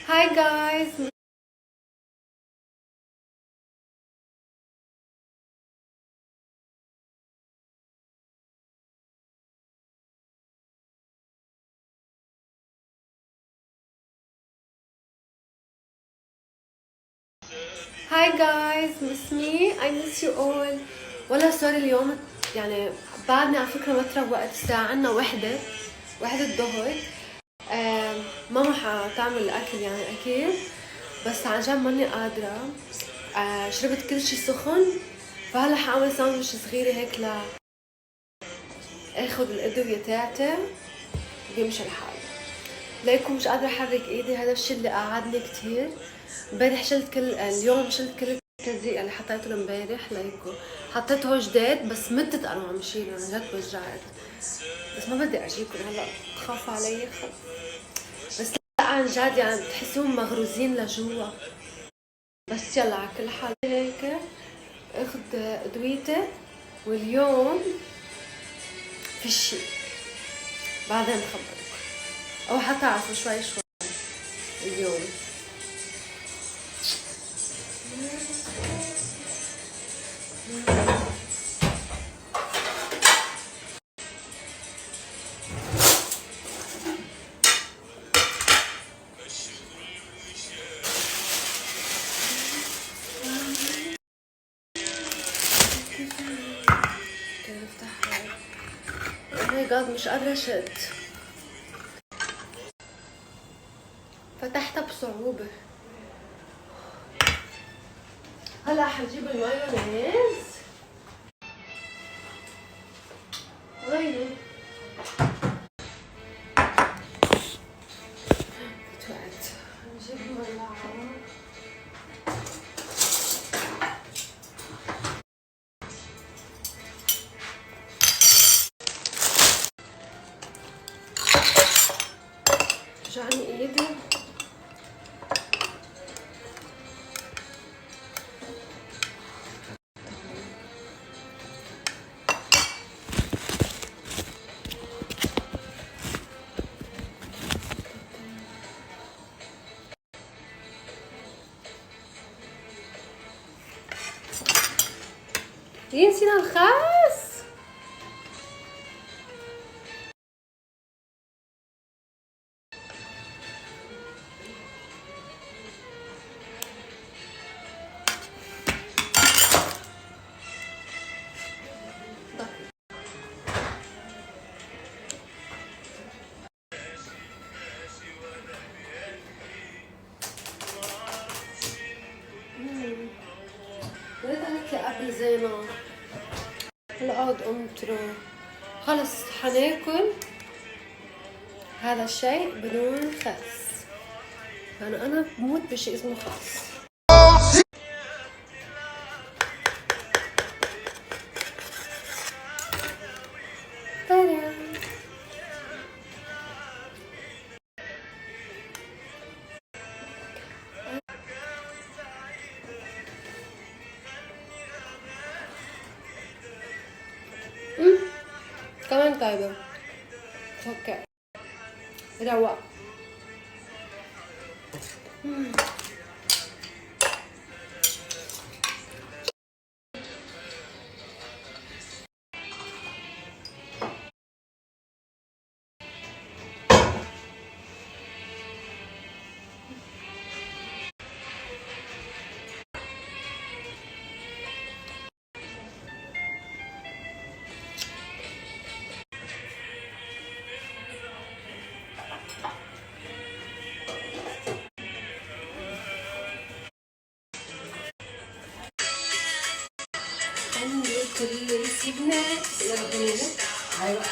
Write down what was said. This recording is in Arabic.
هاي جايز. هاي جايز miss me I miss you all. والله سوري اليوم يعني بعدني على فكرة ما تروقت. الساعة عنا وحدة الظهر. ماما حتعمل الاكل يعني اكيد، بس عن جد ماني قادرة. شربت كل شي سخن، فهلا حاعمل ساندويش صغيرة هيك لا اخذ الادوية تاعتي بيمشي الحال. ليكم مش قادرة احرك ايدي، هذا الشي اللي قعدني كتير. امبارح اليوم شلت كل التلزيق اللي حطيته امبارح. ليكم حطيته جديد بس متت انا عم شيله، عن جد وجعت. بس ما بدي اجيكم هلا تخافوا علي. بس لا عن جد يعني بتحسوهم مغروزين لجوا. بس يلا على كل حال هيك اخذ ادويتي، واليوم في شي بعدين بخبرك، او حتعرفوا شوي شوي اليوم. كيف افتحها؟ او ماي جاد مش قادرة اشد. فتحتها بصعوبة. هلا حجيب المايونيز. وينه؟ توقعت. نجيب مولعة. وجعني ايدي. ليه نسينا الخس؟ ولد قالت لي قبل زينة هلا اقعد قمت خلص حناكل هذا الشيء بدون خس. يعني انا بموت بشيء اسمه خس. ترى كمان طيبة. اوكي روق. عندي كل سيبناك يلا بنينا. ايوه